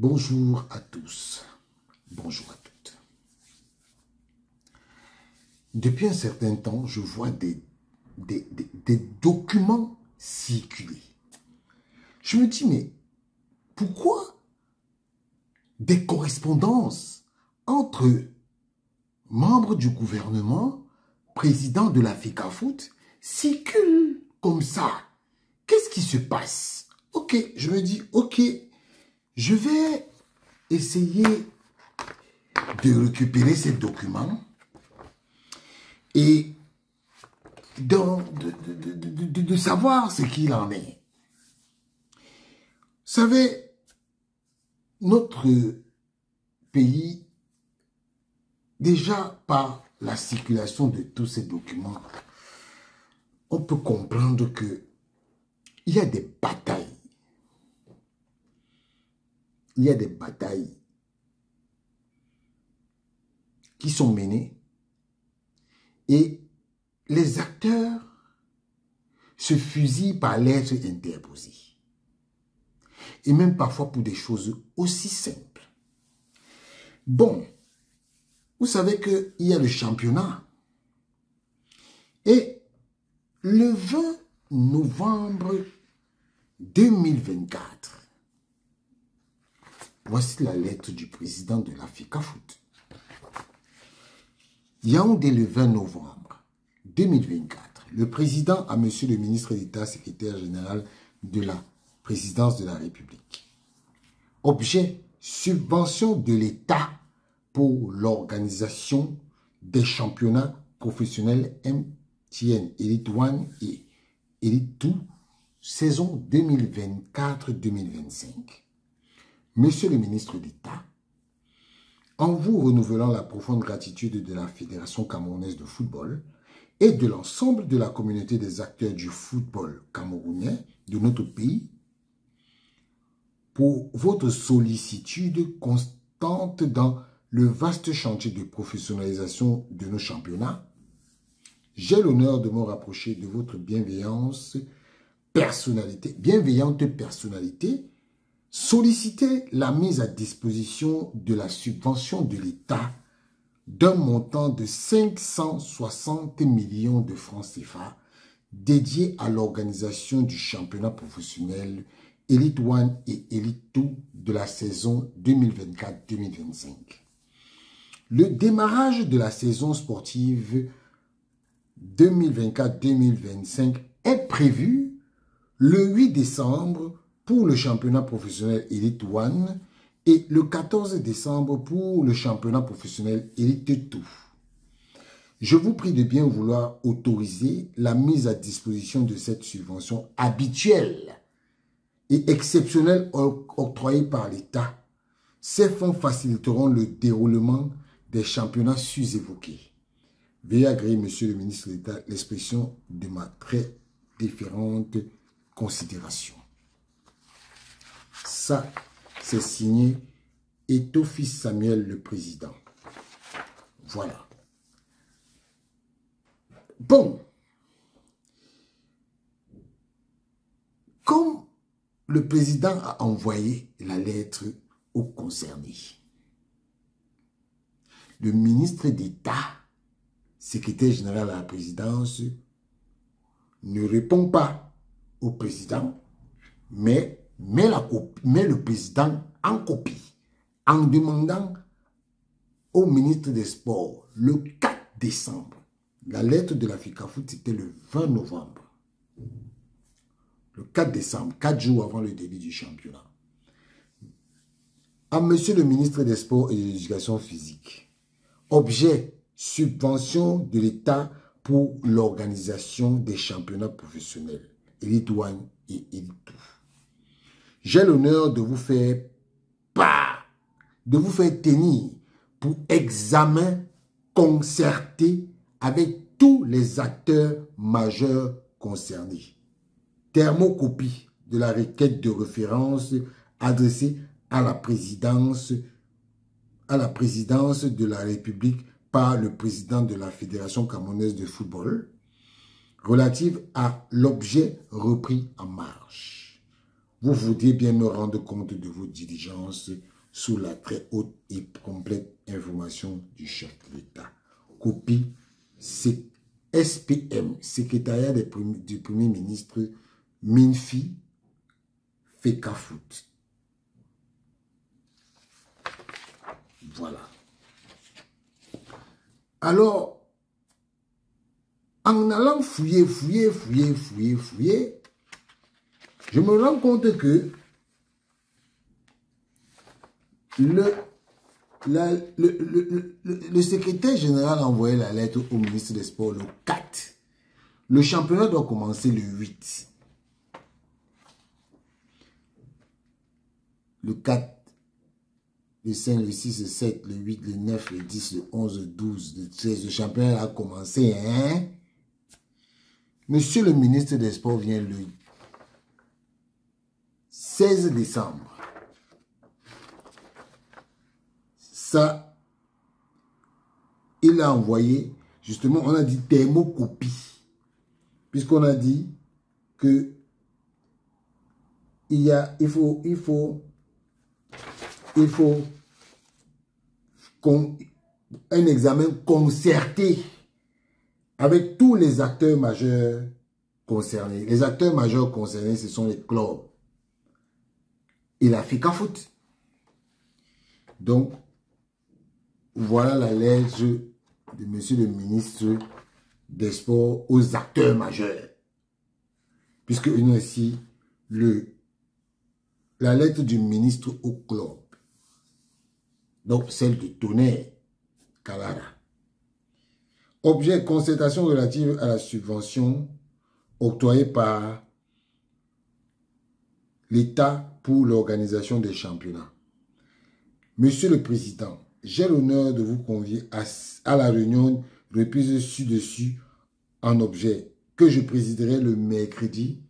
Bonjour à tous, bonjour à toutes. Depuis un certain temps, je vois des documents circuler. Je me dis, mais pourquoi des correspondances entre membres du gouvernement, président de la FECAFOOT, circulent comme ça? Qu'est-ce qui se passe? Ok, je me dis, ok, je vais essayer de récupérer ces documents et de savoir ce qu'il en est. Vous savez, notre pays, déjà par la circulation de tous ces documents, on peut comprendre que il y a des batailles. Il y a des batailles qui sont menées et les acteurs se fusillent par lettres interposées. Et même parfois pour des choses aussi simples. Bon, vous savez qu'il y a le championnat. Et le 20 novembre 2024, voici la lettre du président de la FECAFOOT. Yaoundé, le 20 novembre 2024, le président a monsieur le ministre d'État, secrétaire général de la présidence de la République. Objet, subvention de l'État pour l'organisation des championnats professionnels MTN Elite 1 et Elite 2, saison 2024-2025. Monsieur le ministre d'État, en vous renouvelant la profonde gratitude de la Fédération camerounaise de football et de l'ensemble de la communauté des acteurs du football camerounais de notre pays, pour votre sollicitude constante dans le vaste chantier de professionnalisation de nos championnats, j'ai l'honneur de me rapprocher de votre bienveillante personnalité, solliciter la mise à disposition de la subvention de l'État d'un montant de 560 millions de francs CFA dédié à l'organisation du championnat professionnel Elite 1 et Elite 2 de la saison 2024-2025. Le démarrage de la saison sportive 2024-2025 est prévu le 8 décembre pour le championnat professionnel Elite 1 et le 14 décembre pour le championnat professionnel Elite 2. Je vous prie de bien vouloir autoriser la mise à disposition de cette subvention habituelle et exceptionnelle octroyée par l'État. Ces fonds faciliteront le déroulement des championnats sus-évoqués. Veuillez agréer, monsieur le ministre d'État, l'expression de ma très différente considération. Ça, c'est signé Étofis Samuel, le président. Voilà. Bon. Comme le président a envoyé la lettre aux concernés, le ministre d'État, secrétaire général à la présidence, ne répond pas au président, mais met le président en copie, en demandant au ministre des Sports le 4 décembre. La lettre de la FECAFOOT, c'était le 20 novembre. Le 4 décembre, 4 jours avant le début du championnat. À monsieur le ministre des Sports et de l'Éducation physique. Objet, subvention de l'État pour l'organisation des championnats professionnels, Elite 1 et Elite 2. J'ai l'honneur de vous faire tenir pour examen concerté avec tous les acteurs majeurs concernés. Thermocopie de la requête de référence adressée à la présidence de la République par le président de la Fédération camerounaise de football relative à l'objet repris en marche. vous voudriez bien me rendre compte de vos diligences sous la très haute et complète information du chef de l'État. Copie SPM, secrétariat du Premier ministre Minfi Fekafout. Voilà. Alors, en allant fouiller, je me rends compte que le secrétaire général a envoyé la lettre au ministre des Sports le 4. Le championnat doit commencer le 8. Le 4, le 5, le 6, le 7, le 8, le 9, le 10, le 11, le 12, le 13. Le championnat a commencé, hein? Monsieur le ministre des Sports vient le 16 décembre. Ça, il a envoyé, justement, on a dit thermocopie. Puisqu'on a dit que il faut un examen concerté avec tous les acteurs majeurs concernés. Les acteurs majeurs concernés, ce sont les clubs et la Fekafout. Donc, voilà la lettre de monsieur le ministre des Sports aux acteurs majeurs. Puisque nous ici, la lettre du ministre au club. Donc, celle de Tonnerre Kalara. Objet, concertation relative à la subvention octroyée par l'État pour l'organisation des championnats. Monsieur le Président, j'ai l'honneur de vous convier à la réunion reprise ci-dessus en objet que je présiderai le mercredi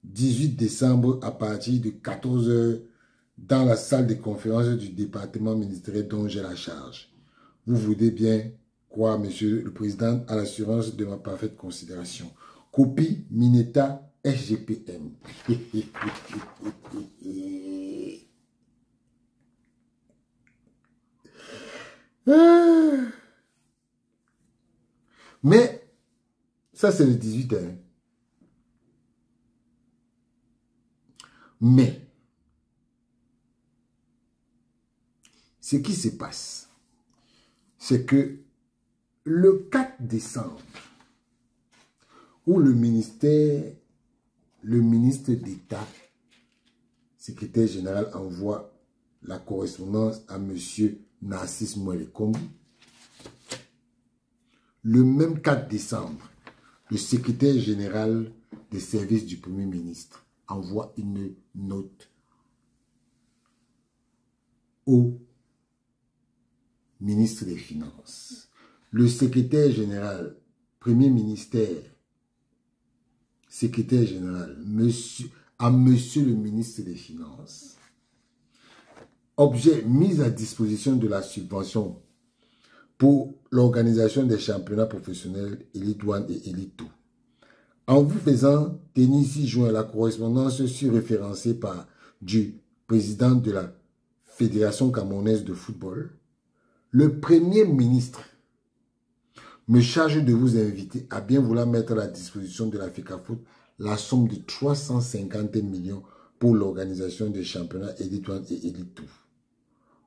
18 décembre à partir de 14 h dans la salle de conférence du département ministériel dont j'ai la charge. Vous voudrez bien croire, Monsieur le Président, à l'assurance de ma parfaite considération. Copie Mineta SGPM. Mais, ça c'est le 18, hein. Mais, ce qui se passe, c'est que le 4 décembre, où le ministre d'État, secrétaire général, envoie la correspondance à M. Narcisse Mouelekombi, le même 4 décembre, le secrétaire général des services du Premier ministre envoie une note au ministre des Finances. Le secrétaire général, Premier ministère, secrétaire général, à monsieur le ministre des Finances. Objet, mise à disposition de la subvention pour l'organisation des championnats professionnels Elite 1 et Elite 2. En vous faisant tenir ici joint la correspondance sur-référencée par du président de la Fédération camerounaise de football, le Premier ministre me charge de vous inviter à bien vouloir mettre à la disposition de la Fekafout la somme de 350 millions pour l'organisation des championnats Elite 1 et Elite 2.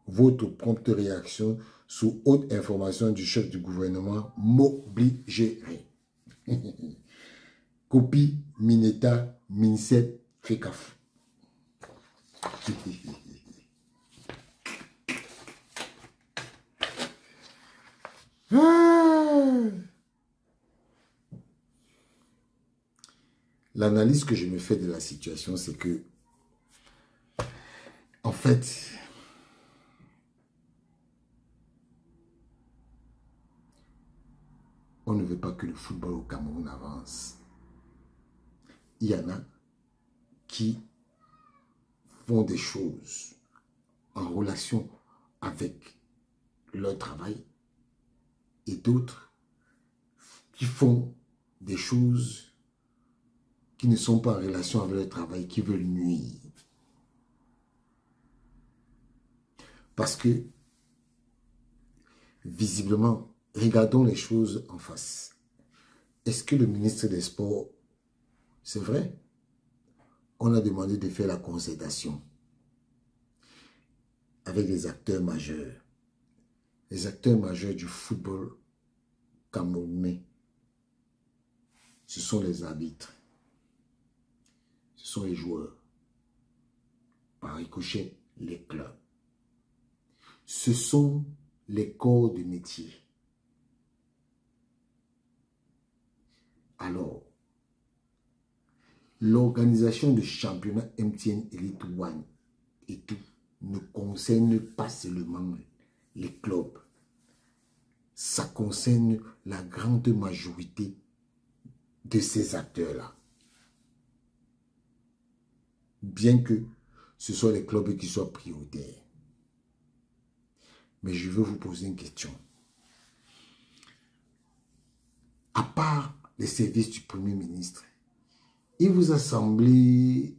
Votre prompte réaction sous haute information du chef du gouvernement m'obligerait. Copie Mineta Minset Fekaf. L'analyse que je me fais de la situation, c'est que, en fait, on ne veut pas que le football au Cameroun avance. Il y en a qui font des choses en relation avec leur travail et d'autres qui font des choses qui ne sont pas en relation avec leur travail, qui veulent nuire. Parce que, visiblement, regardons les choses en face. Est-ce que le ministre des Sports, c'est vrai, on a demandé de faire la concertation avec les acteurs majeurs. Les acteurs majeurs du football camerounais, ce sont les arbitres, ce sont les joueurs, par ricochet, les clubs. Ce sont les corps de métier. Alors, l'organisation de championnat MTN Elite One et tout ne concerne pas seulement les clubs. Ça concerne la grande majorité de ces acteurs-là. Bien que ce soit les clubs qui soient prioritaires. Mais je veux vous poser une question. À part les services du Premier ministre, il vous a semblé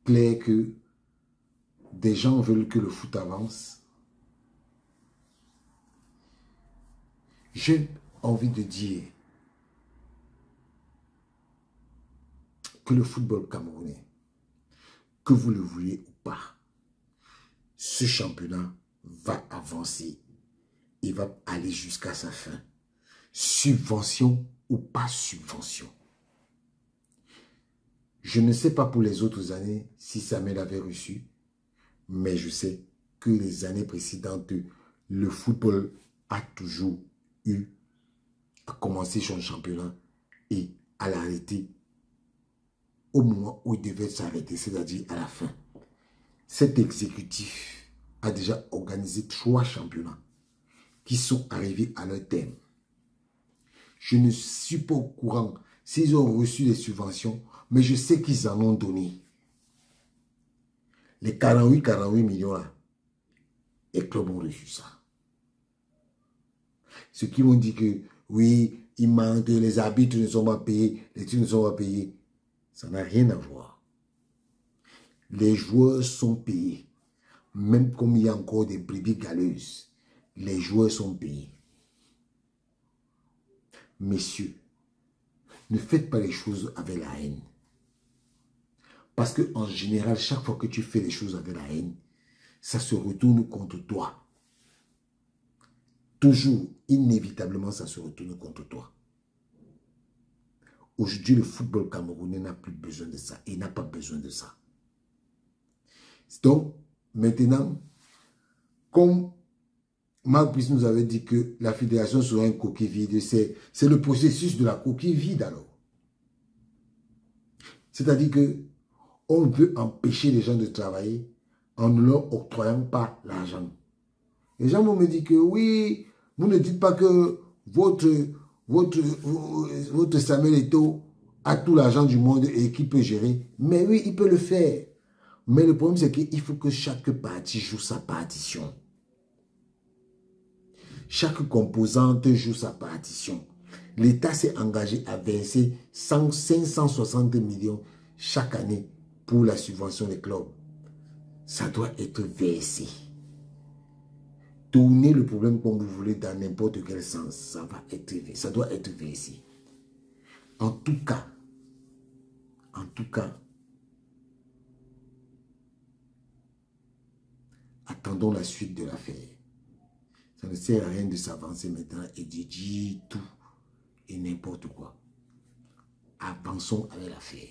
clair que des gens veulent que le foot avance? J'ai envie de dire que le football camerounais, que vous le vouliez ou pas, ce championnat va avancer et va aller jusqu'à sa fin. Subvention ou pas subvention. Je ne sais pas pour les autres années si Samuel avait reçu, mais je sais que les années précédentes, le football a toujours eu à commencer son championnat et à l'arrêter au moment où il devait s'arrêter, c'est-à-dire à la fin. Cet exécutif a déjà organisé 3 championnats qui sont arrivés à leur terme. Je ne suis pas au courant s'ils ont reçu des subventions, mais je sais qu'ils en ont donné. Les 48 millions là, les clubs ont reçu ça. Ceux qui m'ont dit que oui, il manque, les arbitres ne sont pas payés, les trucs ne sont pas payés, ça n'a rien à voir. Les joueurs sont payés. Même comme il y a encore des brebis galeuses, les joueurs sont payés. Messieurs, ne faites pas les choses avec la haine. Parce qu'en général, chaque fois que tu fais les choses avec la haine, ça se retourne contre toi. Toujours, inévitablement, ça se retourne contre toi. Aujourd'hui, le football camerounais n'a plus besoin de ça. Il n'a pas besoin de ça. Donc, maintenant, comme Marc Brice nous avait dit que la fédération serait une coquille vide, c'est le processus de la coquille vide alors. C'est-à-dire que on veut empêcher les gens de travailler en ne leur octroyant pas l'argent. Les gens vont me dire que oui, vous ne dites pas que votre Samuel Eto'o a tout l'argent du monde et qu'il peut gérer. Mais oui, il peut le faire. Mais le problème, c'est qu'il faut que chaque partie joue sa partition. Chaque composante joue sa partition. L'État s'est engagé à verser 560 millions chaque année pour la subvention des clubs. Ça doit être versé. Tournez le problème comme vous voulez dans n'importe quel sens. Ça doit être versé. En tout cas, attendons la suite de l'affaire. Ça ne sert à rien de s'avancer maintenant et de dire tout et n'importe quoi. Avançons avec l'affaire.